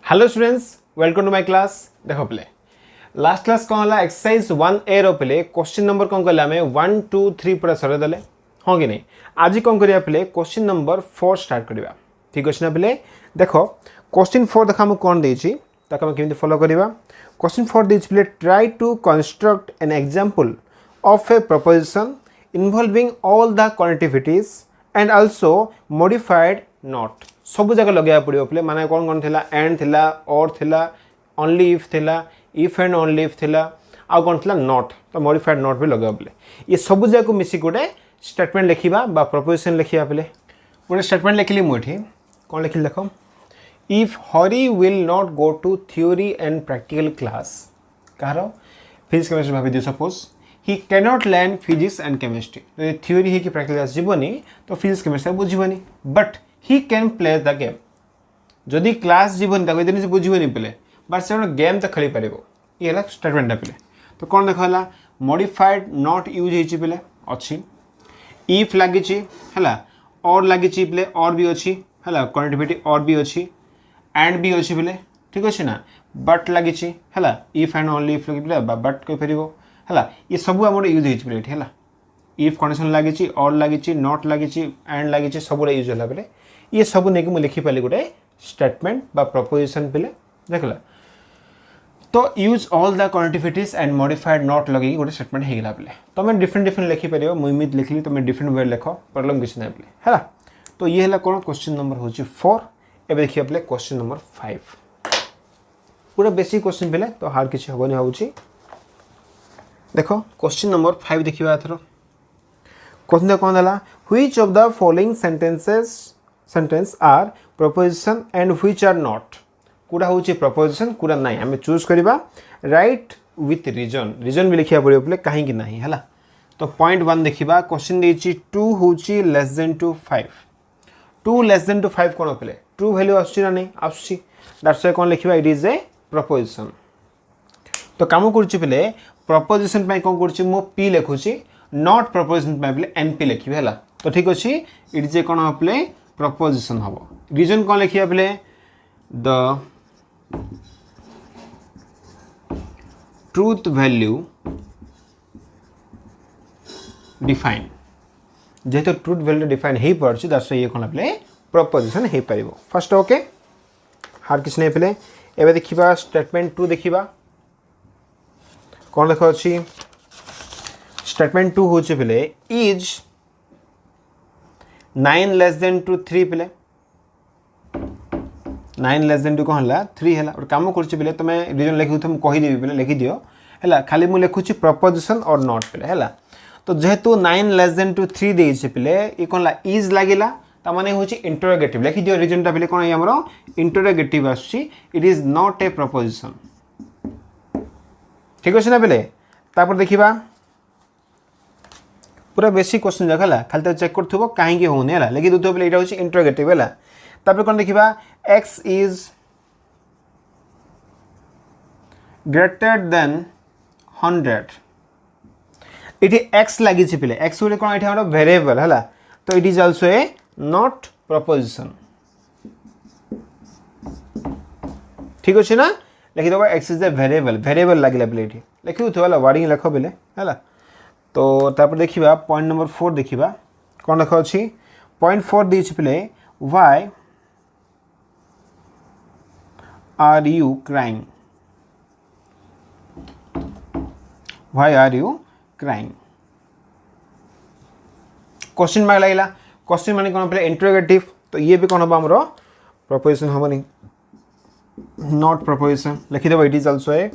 Hello students, welcome to my class. देखो प्ले last class कौन है एक्सरसाइज 1A रो प्ले क्वेश्चन नंबर कौन कहला हमें 1 2 3 पूरा सरे देले हाँ कि नहीं। आज कौन करिया प्ले क्वेश्चन नंबर 4 स्टार्ट करिया। ठीक अछि ना प्ले। देखो क्वेश्चन 4 देखा हम कोन देछि ताका हम केमिति फॉलो करिवा। क्वेश्चन 4 देछि प्ले try to construct an example of a proposition involving all the connectivities and also modified not. सब जगह लगे पड़ो प्ले माने कौन कौन थिला एंड थिला और थिला ओनली इफ थिला इफ एंड ओनली इफ थिला आउ कौन थिला नॉट तो मॉडिफाइड नॉट भी लगे प्ले। ये सब जगह को मिसी गोटे स्टेटमेंट लिखा बा प्रोपोजिशन लिखा प्ले। गोटे स्टेटमेंट लिखली मुझे कौन लिखली देख if Hari will not go to theory and practical class कहार फिजिक्स केमिस्ट्री भाभी दियो suppose he cannot learn physics and chemistry theory ही कि प्रैक्टिकल क्लास जीवनी तो फिजिक्स केमिस्ट्री बुझीबनी but he can play the game जदि क्लास जीवन दिन से बुझीबनी पे बट से गेम तो खेली पार ये है स्टेटमेंटा पे। तो कौन देखा मॉडिफाइड नॉट यूज होते अच्छी इफ लगी और लगी पे और भी अच्छी है कनेक्टिविटी और भी अच्छी एंड भी अच्छी पे ठीक अच्छे ना बट लगी है इफ एंड ओनली इफ लगे बट कहीपर है ये सब आम यूज होती है इफ कंडीशन लगी और लगी नॉट लगी एंड लगी सब यूज है पे ये सब नहीं मुझे लिखिपाली गोटे स्टेटमेंट बा प्रोपोजिशन पे देखला। तो use all the connectivities and modified not लगे गोटे स्टेटमेंट होगा पे तुम डिफरेंट डिफरेंट लिखिपर मुझे लिखली तुम डिफरेंट वे लिख प्रॉब्लम किसी ना पे है। तो ये है कौन क्वेश्चन नंबर हूँ 4। एवं देखिए पे क्वेश्चन नंबर 5 पूरा बेसिक क्वेश्चन पे तो हार्ड किसी हेनी भाई। देख क्वेश्चन नंबर 5 देखा एथर क्वेश्चन कौन है which of the following sentence are proposition and which are not कूड़ा हूँ प्रोपोजिशन कूड़ा ना आम चूज करवा राइट विथ रीजन रीजन भी लिखा पड़ो पे कहीं ना है। तो पॉइंट 1 देखा क्वेश्चन देछि 2 हूँ less than two 5 2 less than two 5 कौन पे ट्रू वैल्यू आसुची नहीं आसुची दैट्स व्हाई कौन लिखा इट इज ए प्रोपोजिशन। तो काम करे प्रोपोजिशन पे कौन कर पी लिखुची नॉट प्रोपोजिशन पे एनपी लिखी है। तो ठीक अच्छे इट इज ए कौन हम पे प्रोपोजिशन हम रीजन कौन लिखिया पे द ट्रूथ वैल्यू डिफाइन जेहेतु ट्रूथ वैल्यू डिफाइन हो पार्टी दैट्स ये कौन पे प्रोपोजिशन हो पार फर्स्ट ओके हार किसी नहीं पे। एवं देखा स्टेटमेंट 2 देखा कौन देखा अच्छी स्टेटमेंट 2 हूँ पे इज 9 लेस देन टू 3 पे 9 लेस देन टू कौन है 3 है और कम कर तुम रीजन लिखी तुम कहीदेवी पे लिखिदियो है खाली मुझे लिखुची प्रोपोजिशन और नॉट पे है। तो जेहेतु 9 लेस देन टू 3 देचे पे ये कौन इज लगिला ताने हूँ इंटरोगेटिव लिखिदियो रीजनटा पे कौन आमर इंटरोगेटिव आसुची it is not A proposition ठीक अच्छे ना पे। देखा पूरा बेसिक क्वेश्चन जगह है खाली चेक कर कहीं होने है लिखि दूसरे पे यहाँ हूँ इंटरोगेटिव है। तापर कौन देखा एक्स इज ग्रेटर देन 100 ये एक्स लगी पे एक्स बोले कौन ये वेरिएबल है तो it is also A not proposition ठीक अच्छे ना लिखिदेव एक्स इज ए वेरिएबल लगे पे ये लिखि दूसरे वार्डिंग लिख पे है। तो तापर देखा पॉइंट नंबर 4 देखा कौन लिखा अच्छी पॉइंट 4 दीच पे why are you crying why are you crying question mark लगे क्वेश्चन माने कौन पे इंटरोगेटिव तो ये भी कौन हम आमर प्रोपोजिशन हेनी नॉट प्रोपोजिशन लिखिदेव it is also a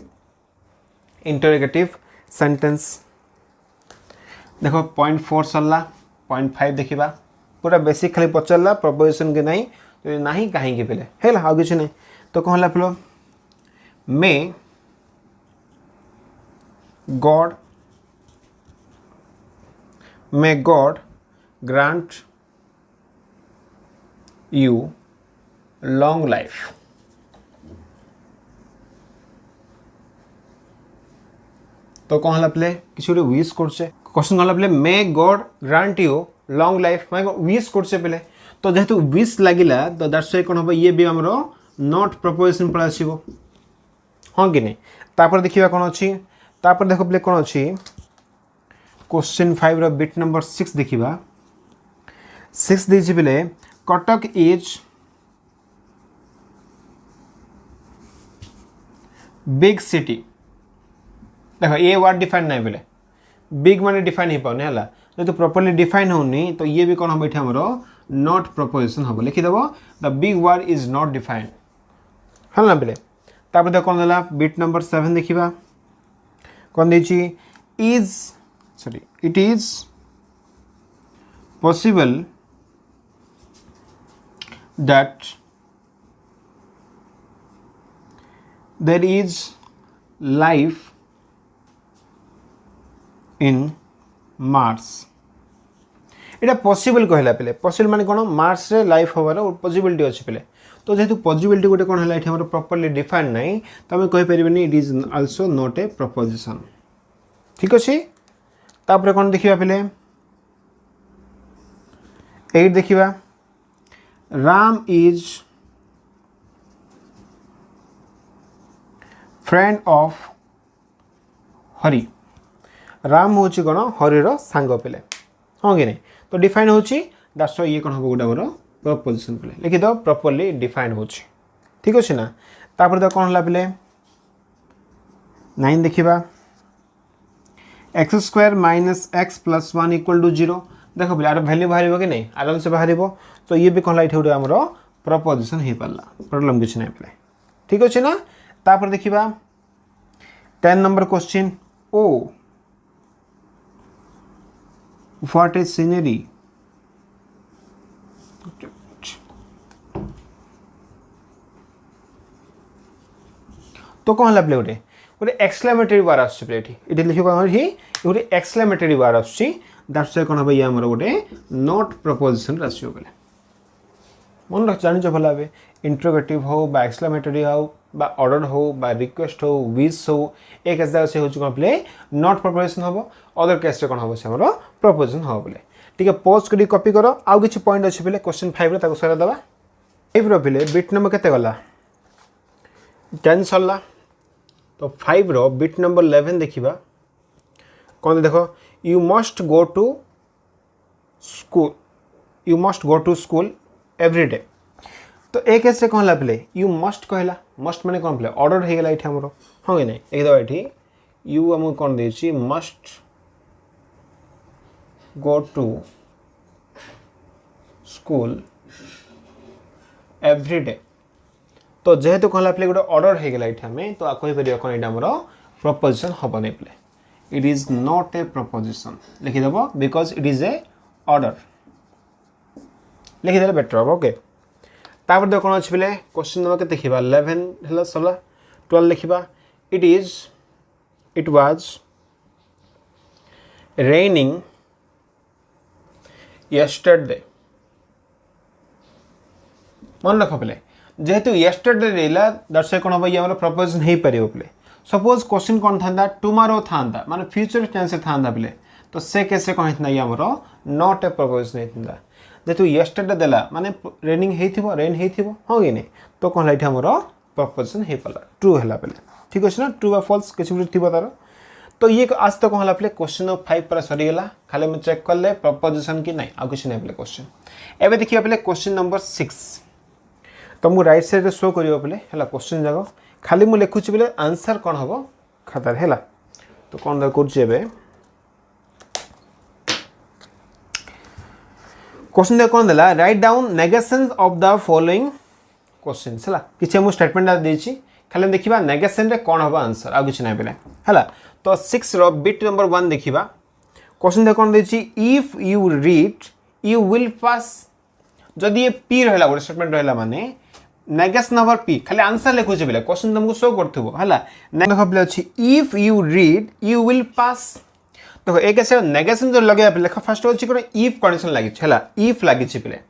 interrogative sentence. देखो पॉइंट 4 सरला पॉइंट 5 देखा पूरा बेसिक खाली पचारा प्रोपोजिशन के नहीं तो नहीं कहीं पे है आउ कि नहीं। तो कौन है पे may God grant you long life तो कौन है पे किसी विश कर क्वेश्चन कौन पे may God grant you long life मैं विश कर पे तो जेहेतु विश लगिला तो दैट्स व्हाई कौन हम ये भी आमर नॉट प्रपोजिशन पळा आसीबो हां कि नहीं तापर देखिबा कोन अछि तापर देखो प्ले कोन अछि क्वेश्चन 5 रो बिट नंबर 6 देखिबा 6 देछि बेले कटक इज बिग सिटी देखो ये वर्ड डिफाइन नहीं बेले बिग माने डिफाइन ही पाउने हला तो प्रॉपर्ली डिफाइन होनी तो ये भी कौन हम एठी हमरो नॉट प्रपोजिशन हम लिखि देबो the big word is not defined हला बेले तापर देखो कोन देला बिट नंबर 7 देखिबा कोन देछि is sorry it is possible that there is life in Mars এটা पॉसिबल कहला पले पॉसिबल माने कोन मार्स रे लाइफ होवार पॉसिबिलिटी अछि पले तो जेतु पॉसिबिलिटी गोटे कोन हला एठी हमर प्रॉपर्ली डिफाइन नै त हम कहि परिबनी it is also not a proposition ठीक अछि तापर कोन देखिबा पले 8 देखिबा Ram is friend of Hari Ram हूँ कौन हरिर सांग पे हाँ कि नहीं तो डिफाइन होची दैट्स व्हाई ये कौन हम गोटे मोर प्रपोजिशन पे लिखि दो प्रॉपर्ली डिफाइन होची ठीक अच्छे ना तापर तो कौन है पे 9 देखा x square minus x plus 1 equal to 0 देख पे आर वैल्यू बाहर कि नहीं आराम से बाहर तो ये भी कौन है गोटे आम प्रपोजिशन हो पारा प्रॉब्लम किसी ना पे ठीक अच्छे ना तापर देखिबा 10 number question oh what is scenery तो कौन है गोटे गोटे एक्सक्लेमेटरी वार आछे ये लिखो कौन ही गोटे एक्सक्लेमेटरी वार आछी दैट्स व्हाई कौन हम ये हमर गोटे नॉट प्रपोजिशन आछियो बेले मन रख जानि भल भाव इंट्रोगेटिव हो बा एक्सक्लेमेटरी हो बा ऑर्डर हो बा रिक्वेस्ट हो विश हो एक केस से होची कोन प्ले नॉट प्रपोजिशन हो अदर केस रे कोन हो से हमरो प्रपोजिशन हो बोले ठीक है पॉज करी कॉपी करो आउ किछि पॉइंट अछि बेले क्वेश्चन 5 रे ताको सरा दबा 5 रो बेले बिट नंबर केते गला 10 सरला तो 5 रो बिट नंबर 11 देखिबा कोन देखो you must go to school every day तो एक केस कौन है पे यू मस्ट कहला मस्ट माने कौन पे ऑर्डर हो गला ये आमर हाँ कि नहीं एक दबा ये यू आम कौन they must go to school every day तो जेहेतु कौन है गोटे ऑर्डर हो गला ये तो कहीपर कौन ये आमर प्रपोजिशन हम नहीं पे it is not a proposition लिखिदेव because it is a order लिखिदे बेटर हम ओके तापर देख कौन अच्छे पे क्वेश्चन नंबर के देखा 11 है सरला 12 लिखा इट वाज रेनिंग यस्टरडे मन रख पे जेहेतु यस्टरडे रेला दैट्स कौन हम ये प्रपोजिशन हो पार पे सपोज क्वेश्चन कौन था टुमारो था माने फ्यूचर टेंस था पे तो से केस कौन होता ये नॉट ए प्रपोजिशन होता जेतु यस्टरडे देला माने रेनिंग हेइथिबो रेन हेइथिबो हो कि नहीं तो कोन लाइट हमर प्रपोजिशन हे पला ट्रू हला पले ठीक अछि ना ट्रू बा फॉल्स किछि भी थिबो तार तो ये आज तक हला पले क्वेश्चन ऑफ 5 पर सरी गेला खाली हम चेक करले प्रपोजिशन की नहीं आ किछि नहीं पले क्वेश्चन एबे देखिया पले क्वेश्चन नंबर 6 तुमको राइट साइड रे शो करियो पले हला क्वेश्चन जागो खाली मु लिखुछि पले आंसर कोन हबो खाता हला तो कोन द करछि एबे क्वेश्चन दे कौन देला write down negations of the following question है किसी मुझे स्टेटमेंट देछि खाली देखा नेगेशन रे कौन हम आंसर आ किसी ना पे है तो 6 रो बिट नंबर 1 देखा क्वेश्चन दे कौन देछि if you read you will pass जदि ये पी रहला गोटे स्टेटमेंट रहला माने नेगेशन नंबर पी खाली आंसर लिखुछि बेले क्वेश्चन तुमको शो करथबो हला नेगेशन अछि if you read you will pass देखो एक ऐसे नेगेशन जो लगे लिख फास्ट अच्छी कौन इफ कंडीशन लगी है इफ लगी पे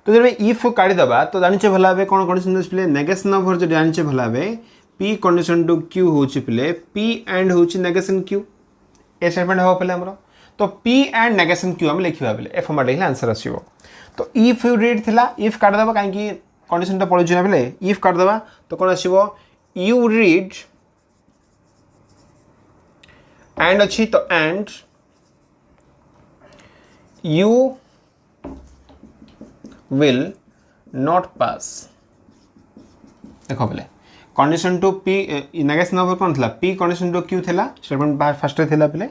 तो जब इफ को काढ़ी दबा तो जाने भल भाव कौन कंडीशन पे नेगेशन ऑफ जो जाने भल भाव पी कंडीशन टू क्यू हूँ पे पी एंड हूँ नेगेशन क्यू ए स्टेटमेंट हम पे आमर तो पी एंड नेगेशन क्यू आम लिखा बेले ए फॉर्मेट लिखले आंसर आसो तो इफ यू रीड थिला इफ काढ़ी दबा कहीं कंडीशन पड़ू ना बेले इफ करदे तो कौन आसो यू रीड एंड अच्छी तो and you will not pass देख बोले condition to P negation number कौन था पी कंडीशन टू क्यू था स्टेटमेंट फास्ट थे पे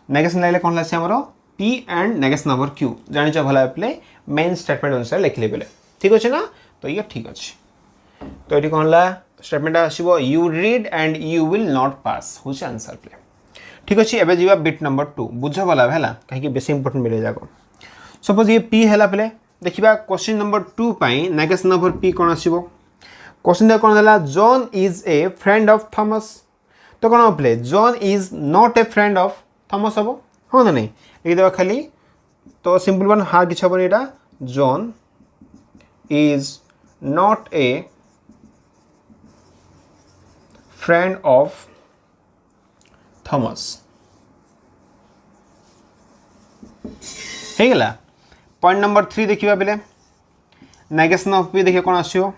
नेगेशन लगे कौन है आमर P and negation number Q जान भला पे मेन स्टेटमेंट अनुसार लिखले बेले ठीक अच्छे ना तो ये ठीक अच्छे तो ये कौन है स्टेटमेंट आसो you read and you will not पास हूँ आंसर पे ठीक अच्छे एवं जी बिट नंबर 2 बुझ वाला है कहीं बेस इंपोर्टेंट मिले जाक सपोज ये पी है पे देखा question number 2 negation number P कौन आसो क्वेश्चन कौन है John is a friend of Thomas तो कौन हम पे John is not A friend of Thomas हम हाँ ना नहीं ये देवा खाली तो सिंपल वन हार किसी हम यहाँ John is not A friend of Thomas हो गला पॉइंट नंबर 3 देखा पे नेगेशन ऑफ पी देखिए कौन आसो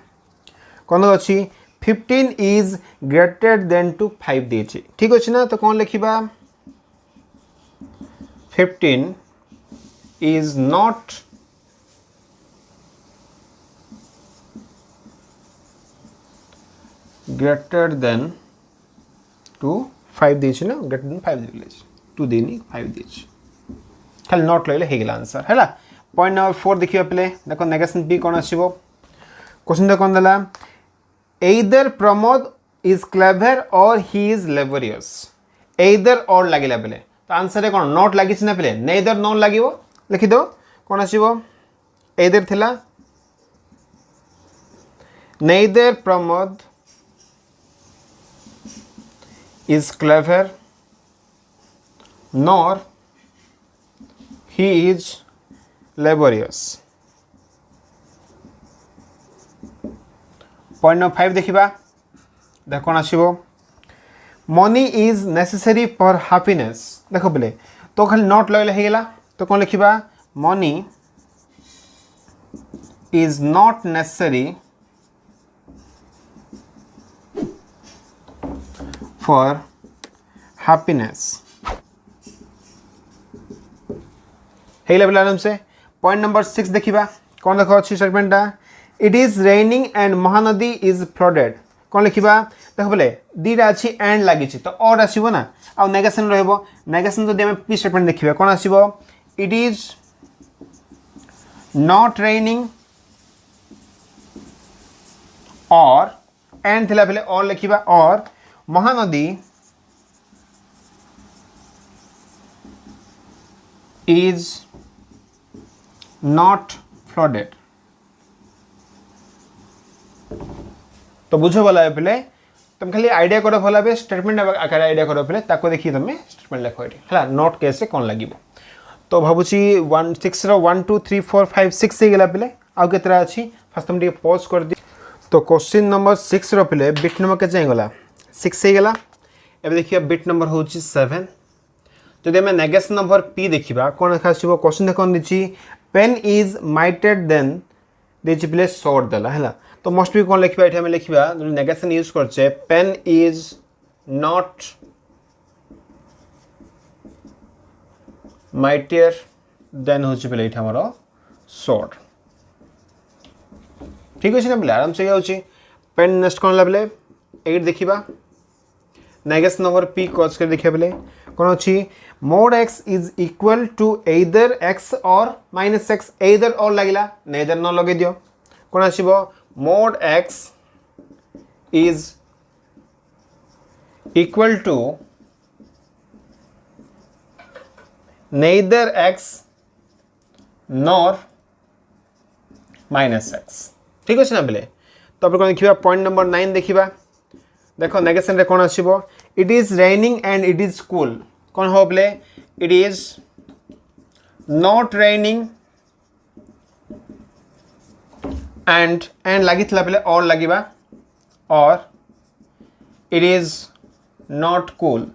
कौन अच्छी 15 इज ग्रेटर देन टू 5 दिए ठीक अच्छे ना तो कौन लिखा 15 is not greater than two 5 दिए ना ग्रेटर देन 5 दिए 2 देनी 5 दिए खाली नॉट लगे हो गला आंसर है पॉइंट नंबर 4 देखिए पे देख नेगेशन पी कौन आसो क्वेश्चन कौन देला एइदर प्रमोद इज क्लेवर और ही इज लेबोरियस एइदर और लगे पे तो आंसर कौन नॉट लगी ना पे नेइदर नॉट लगे लिखिद कौन आसो एइदर थिला neither Pramod is clever nor he is laborious point number 5 देखा देख कौन आसो money is necessary for happiness देख बोले तो खाली नॉट लगे होगा तो कौन लिखा money is not necessary for happiness होगा बोले आराम से पॉइंट नंबर 6 देखा कौन देख अच्छी स्टेटमेंटा it is raining and Mahanadi is flooded कौन लिखा देख बोले दीटा अच्छी एंड लगी तो और आसो ना आ नेगेशन रेगेशन जब पी स्टेटमेंट देखा कौन आसो इट इज नॉट रेनिंग और एंड थिला बेले और लिखा और महानदी इज नॉट फ्लडेड तो बुझ भला है पे तुम खाली आइडिया कर भला पे स्टेटमेंट आकार आइडिया कर पे देखिए तुम स्टेटमेंट लिख है नॉट केस कौन लगे तो भावुची 6 1 2 3 4 5 6 हो गला पे आउ के अच्छी फास्ट तुम पॉज कर दी तो क्वेश्चन नंबर 6 पे बिट नंबर के गला 6 हो गला एवं देखिए बिट नंबर हूँ 7 जब आम नेगेशन नंबर पी देखा कौन देखा क्वेश्चन कौन दी पेन इज माइटेड देन देखिए पे शॉर्ट देला है तो मोस्ट भी कौन लिखा ये लिखा जो नेगेशन यूज करचे pen is not mightier than हूँ पे आमर शॉर्ट ठीक अच्छे ना पे आराम से हो पेन नेक्स्ट कौन है 8 देखा नेगेशन नंबर पी कज कर देखा पे कौन अच्छी mod x is equal to either x or minus x either or लगे नेइदर न लगे दियो कौन आसो mod x is equal to neither x nor minus x ठीक अच्छे ना पे तो कौन देखा पॉइंट नंबर 9 देखा देखो नेगेशन रे कौन आसो it is raining and it is cool कौन हो पे it is not raining and लगी पे और लगे और इट इज नॉट कूल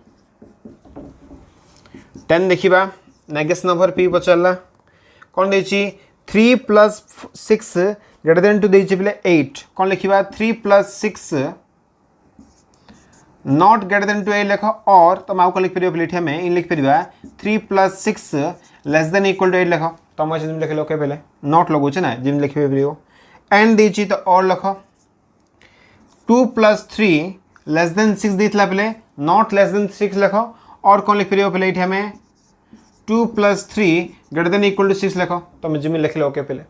10 देखा नेगेशन नंबर पी पचारा कौन देखिए 3 + 6 ग्रेटर देन 2 देछि बेले 8 कोन लिखिबा 3 + 6 नॉट ग्रेटर देन 2 लिख और तुम आउ कोन लिख परिबो बेले हमें इन लिख परिबा 3 + 6 लेस देन इक्वल टू 8 लिख तुम जे लिख लो के बेले नॉट लगो छै ना जिम लिख परिबो एंड देछि तो और लिख 2 + 3 लेस देन 6 देतला बेले नॉट लेस देन 6 लिख और कोन लिख परिबो बेले इठी हमें 2 + 3 ग्रेटर देन इक्वल टू 6 लिख तुम जिम लिख लो के बेले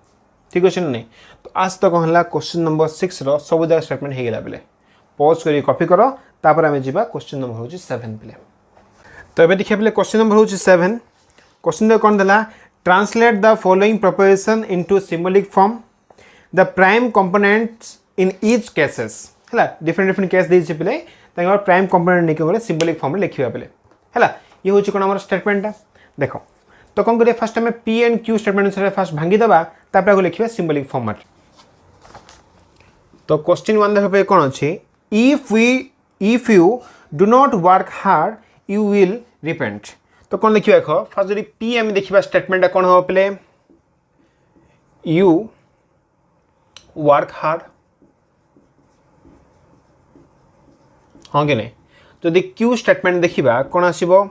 ठीक अछि नहीं। तो आज तक हला क्वेश्चन नंबर 6 रो सब दा स्टेटमेंट हे गेला बेले पॉज करी कॉपी करो तापर हमें जीवा क्वेश्चन नंबर होची 7 बेले। तो एबे देखिए बेले क्वेश्चन नंबर होची 7 क्वेश्चन दे कोन देला translate the following proposition into symbolic form the prime components in each cases हला डिफरेंट केस दे छै बेले तांगर प्राइम कंपोनेंट नै के सिंबॉलिक फॉर्म रे लिखिबा बेले हला ये होची कोन हमर स्टेटमेंट देखो। तो कौन करिए फर्स्ट हमें पी एंड क्यू स्टेटमेंट से फर्स्ट भांगी दबा तापर को लिखिबा सिंबॉलिक फॉर्मेट। तो क्वेश्चन 1 देखो पे कोन अछि if you do not work hard you will repent. तो कौन लिखिबा देखो फर्स्ट जदी पी एम देखिबा स्टेटमेंट कोन हो पले यू वर्क हार्ड हां के नै जदी क्यू स्टेटमेंट देखिबा कोन आसीबो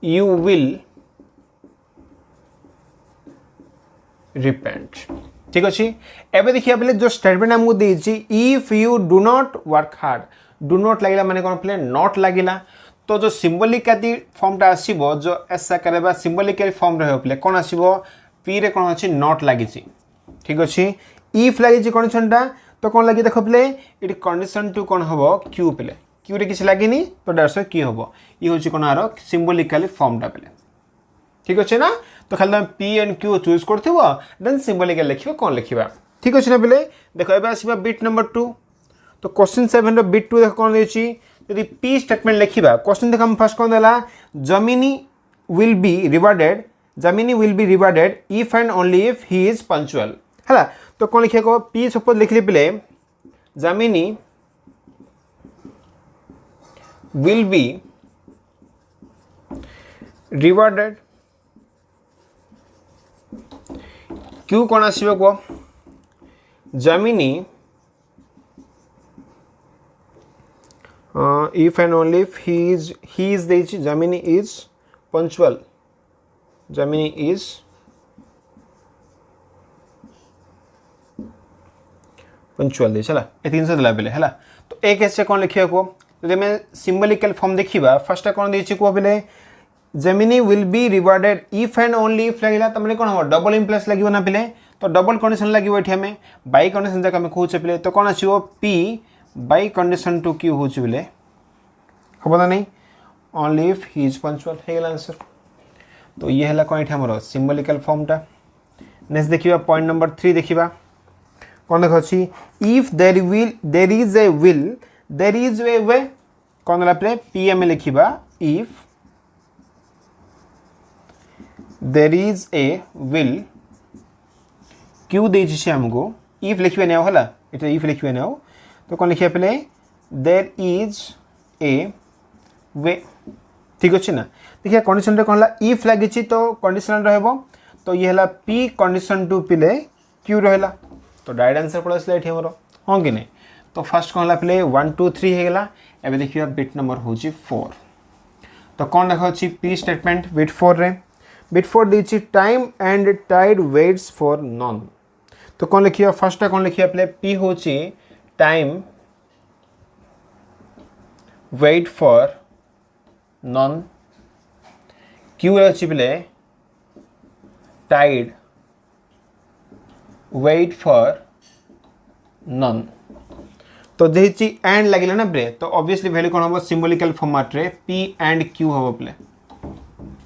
यू विल रिपेंट ठीक अच्छे। एबे देखिए पहले जो स्टेटमेंट हमको देछि if you do not work hard do not लागिला माने कोन पहले नॉट लागिला तो जो सिंबॉलिक आदि फॉर्मटा आसीबो जो एस आकार बा सिंबॉलिक फॉर्म रहे पहले कोन आसीबो पी रे कोन अछि नॉट लागिछि ठीक अछि। इफ लागिछि कंडीशनटा तो कोन लागि देखो पहले इट कंडीशन टू कोन हबो क्यू पहले क्यू रे किछ लागिनी तो डायरेक्ट की हबो ई होछि कोन आरो सिंबॉलिकली फॉर्मटा पहले ठीक अच्छे ना। तो खाली तुम पी एंड क्यू चूज करथिबो देन सिंबॉलिकली लिखिबो कोन लिखिबा ठीक अछि ना बेले। देखो एबे आसीबा बिट नंबर 2 तो क्वेश्चन 7 रो बिट 2 देखो कोन देछि यदि पी स्टेटमेंट लिखिबा क्वेश्चन देखो हम फर्स्ट कोन देला जमिनी will be rewarded if and only if he is punctual हला। तो कोन लिखिया को पी सपोज लिखली बेले जमिनी विल बी रिवार्डेड क्यों कौन आसो कह Jamini if and only if he is देछि जमिनी इज पंक्चुअल देछि हला ए तीन से देला बेले हला। तो एक ऐसे कौन लिखिया को जदि मैं सिंबॉलिकल फॉर्म देखिबा फर्स्ट कौन देछि को बेले Jamini will be rewarded if and only if लगिला त माने कोन हो डबल इम्प्लाइज लागिवो ना पिले तो डबल कंडीशन लागिवो एठी हमें बाय कंडीशन जक हमें कहूचे पिले तो कोन आछिवो P by condition to Q होचे पिले हबो ना नहीं only if he is punctual हे गेला आंसर। तो ये हला कोन एठी हमरो सिंबॉलिकल फॉर्मटा। नेक्स्ट देखिबा पॉइंट नंबर 3 देखिबा कोन देखो छी if there is a will there is a way कोन ला प्ले पीएम लिखिबा if there is a will क्यों देछि से हमको if लिखिबे नै होला एटा if लिखिबे नै तो कोन लिखिया पले there is a way ठीक अछि ना। देखिए कंडीशन रे कोनला if लागिछि तो कंडीशनल रहबो तो ये हला p कंडीशन टू पिले q रहला तो डायरेक्ट आंसर पड़सला एठी हमरो हां कि नै। तो फर्स्ट कोनला पिले 1 2 3 हे गेला एबे देखियो बिट नंबर होछि 4 तो कोन देखो छी p स्टेटमेंट बिट 4 रे बिट 4 दीची time and tide waits for none. तो कौन लिखिया फर्स्ट कौन लिखिया प्ले पी होची time wait for none Q अछि प्ले टाइड वेट फॉर नॉन। तो देची एंड लागिला ना ब्रे तो ऑब्वियसली वैल्यू कोन होबो सिंबॉलिकल फॉर्मेट रे पी एंड क्यू होबो प्ले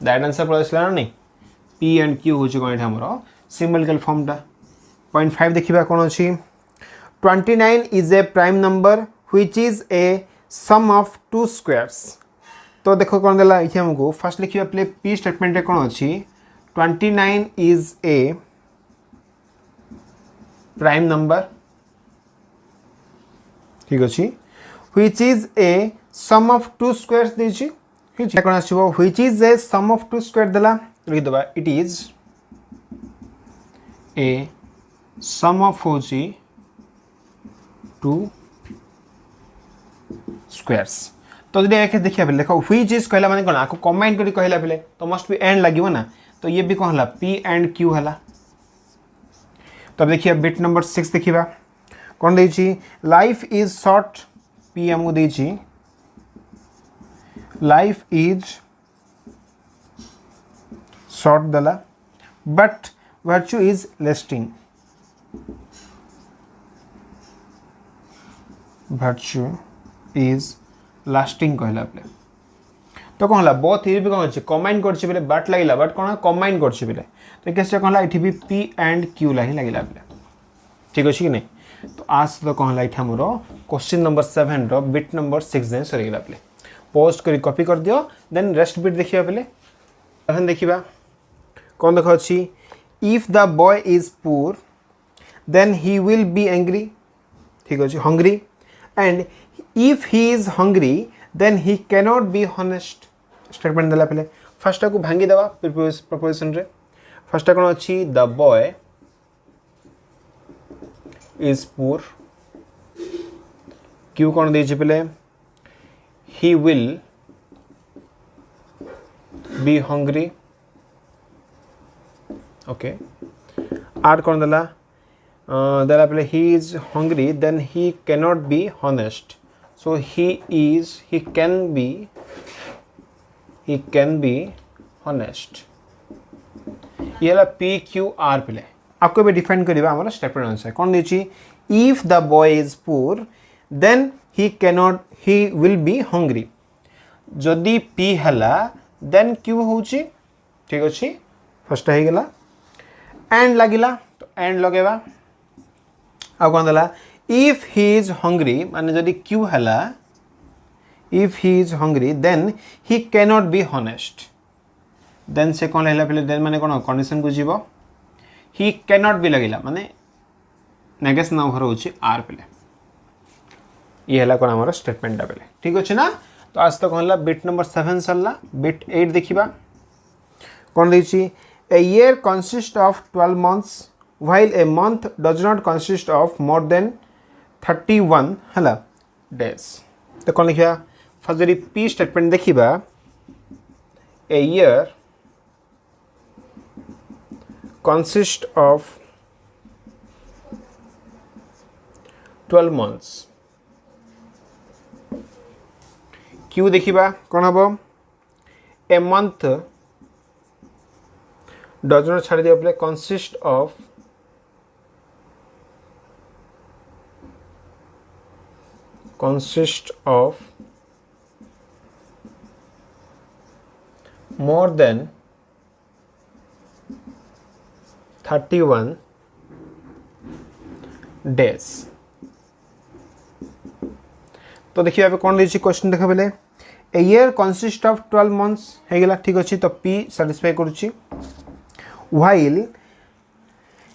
दैट आंसर पड़सला नहीं पी एंड क्यू होची कोन हमरो सिंबॉलिकल फॉर्मटा। पॉइंट 5 देखिबा कोन अछि 29 is a prime number which is a sum of two squares. तो देखो कोन देला इखे हमको फर्स्ट लिखिबा प्ले पी स्टेटमेंट रे कोन अछि 29 इज ए प्राइम नंबर ठीक अछि which is a sum of two squares देछि ठीक कोन आसीबो which is a sum of two square देला लिख दबा it is a sum of होची 2 स्क्वायर्स तो जब एक देखिए देख व्हिच इज कहला माने कोन आको कंबाइन करी कहला बेले तो मस्ट बी एंड लागिवो ना तो ये भी कहला पी एंड क्यू हला तब देखिए बिट नंबर 6 देखिबा कोन देछि लाइफ इज शॉर्ट पी हमको देछि लाइफ इज शॉर्ट दला but virtue is lasting virtue is lasting कहला पे तो कहला बोथ ये भी कौन अच्छे कंबाइन करछि बेले बट लागिला बट कोन कंबाइन करछि बेले तो कैसे कहला इठी भी पी एंड क्यू लाही लागिला बेले ठीक अछि कि नहीं तो आज तो कहला इठा मोर क्वेश्चन नंबर 7 रो बिट नंबर 6 जे सरी गेला बेले पोस्ट करी कॉपी कर दियो देन रेस्ट बिट देखिबा बेले तहन देखिबा कोन देख अछि if the boy is poor then he will be angry ठीक अछि hungry and if he is hungry then he cannot be honest statement देला पहले फर्स्ट को भांगी देवा प्रपोजिशन रे फर्स्ट कोन अछि the boy is poor Q कोन दे छि पहले he will be hungry okay आर कोन देला पहले he is hungry then he cannot be honest so he can be honest ये ला P Q R पहले आपको भी डिफाइन करिबा हमर स्टेटमेंट आंसर कोन देछि if the boy is poor then he will be hungry जदि P हला then Q होछि ठीक अछि फर्स्ट हे गेला एंड लागिला तो एंड लगेबा आ कोन देला if he is hungry माने जदि क्यू हला if he is hungry then he cannot be honest then से कोन लेला पहले then माने कोन कंडीशन को जीवो he cannot be लगिला माने नेगेशन ओवर होची r पहले ये हला कोन हमर स्टेटमेंट दा पहले ठीक अछि ना तो आज तक हला बिट नंबर 7 सरला बिट 8 देखिबा कोन देछि a year consists of 12 months while a month does not consist of more than 31 हला days तो कौन लिखा फर्स्ट जरी पी स्टेटमेंट देखिबा a year consist of 12 months Q देखिबा कौन हबो a month does not छाड़ दिया पहले consist of more than 31 days तो देखिए अब कौन देछि क्वेश्चन देखा बेले a year consists of 12 months हे गेला ठीक अछि तो p सैटिस्फाई करूछि while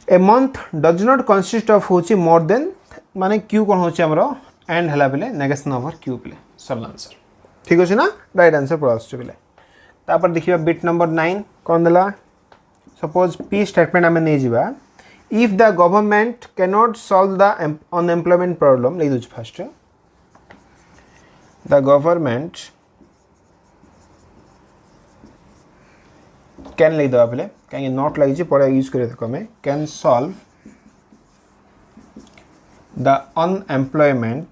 a month does not consist of होछि more than माने q कोन होछि हमरो एंड हला बेले नेगेशन ओवर q बेले सरल आंसर ठीक अछि ना राइट आंसर पर आछे बेले तापर देखिबा बिट नंबर 9 कोन देला सपोज p स्टेटमेंट हमें नै जिबा if the government cannot solve the unemployment problem ले दुछ फर्स्ट the government can ले दवा पहले कहीं नॉट लगी छी पढ़ा यूज करे देखो हमें can solve the unemployment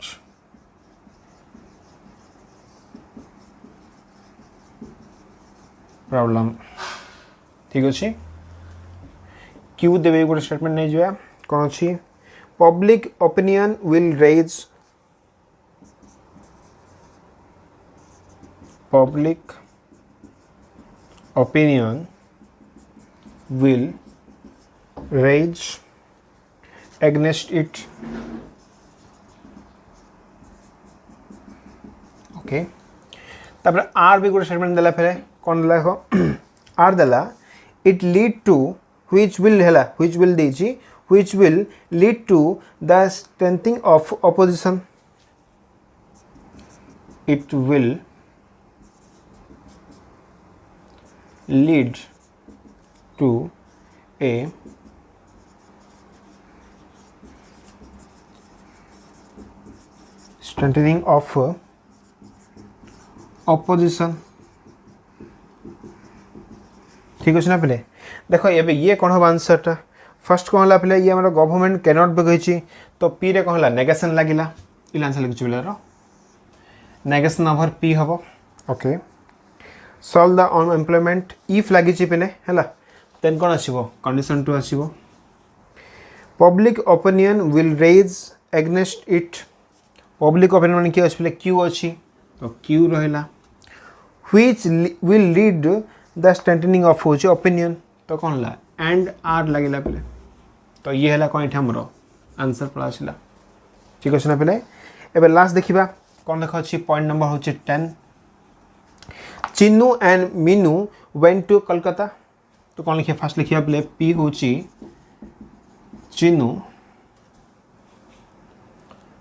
problem ठीक अछि क्यू देबे गोटे स्टेटमेंट नै जिया कोन अछि public opinion will rage public opinion will rage against it okay तापर आर भी गोटे स्टेटमेंट देला फेरे कोन देला हो आर देला it lead to which will देछि which will lead to the strengthening of opposition it will lead to a strengthening of opposition ठीक अच्छे ना पे देख ये कौन हम आंसरटा फर्स्ट कौन है पे ये हमारे गवर्नमेंट कैनॉट भी कही तो पी रे कौन है नेगेशन लगिला ये आंसर लिखुच पिलार नेगेशन ओवर पी हम okay solve the unemployment if लगी पे है देन कौन आसो कंडीशन टू आसो public opinion will rage against it public opinion मान किए अच्छे क्यू अच्छी तो क्यू रहा which will lead the strengthening of हो ओपिनियन तो कौन है एंड आर लगे पे तो ये है कौन ये आंसर पड़ा आसला ठीक अच्छे ना पे एवं लास्ट देखा कौन देख अच्छी पॉइंट नंबर हूँ 10 Chinnu and Meenu went to Kolkata तो कौन लिखिए फास्ट लिखिए पे पी हूँ Chinnu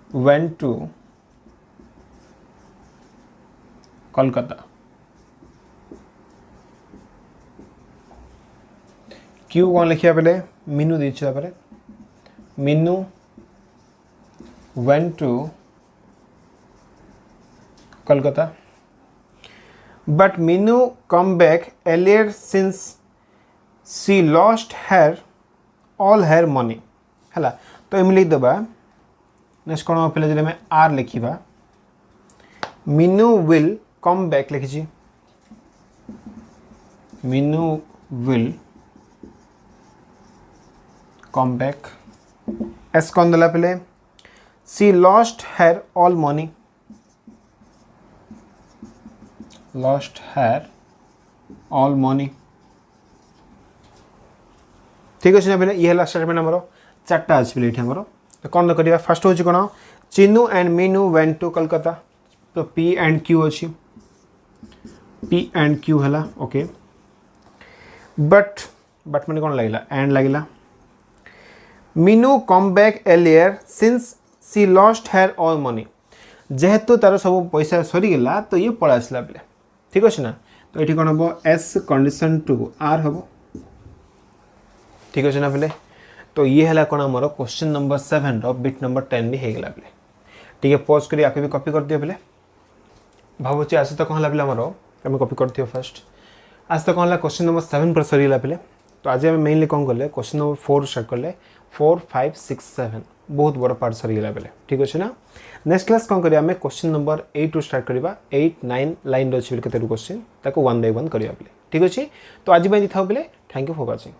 went to Kolkata Q कौन लिखिया पे मीनू दीजिए Meenu went to Kolkata but Meenu come back earlier since she lost her all her money है तो एम लिख दबा नेक्स्ट कौन पे जब आर लिखा मीनू विल कम बैक लिखी Meenu will come back as कौन देला पे she lost her all money lost her all money ठीक अच्छे ना पे ये स्टेटमेंट आमर चार्टा अच्छे पे ये तो कौन करवा फास्ट हूँ कौन Chinnu and Meenu went to Kolkata तो पी एंड क्यू अच्छी पी एंड क्यू है ओके बट मैंने कौन लगे एंड लगे Meenu come back earlier since she lost her all money जेहेतु तार सब पैसा सरीगला तो ये पड़ा आसला पे ठीक अच्छे ना तो ये कौन हम एस कंडीशन टू आर हम ठीक अच्छे ना पे तो ये है कौन आमर क्वेश्चन नंबर 7 बिट नंबर 10 भी होगा पे टी पज कर भी कॉपी कर दियो पे भावुँ आज तो कौन है पे आमर तुम कॉपी कर दियो फास्ट आज तो कौन है क्वेश्चन नंबर 7 पर सरीगला पे तो आज आम मेनली कौन कले क्वेश्चन नंबर 4 स्टार्ट कले 4 5 6 7 बहुत बड़ पार्ट सरीगला पे ठीक अच्छे ना नेक्स्ट क्लास कौन करें क्वेश्चन नंबर 8 रु स्टार्ट करवा 8 9 लाइन अच्छे केते क्वेश्चन ताको 1 बाय 1 करवा पे ठीक अच्छे तो आज था पे थैंक यू फॉर वाचिंग।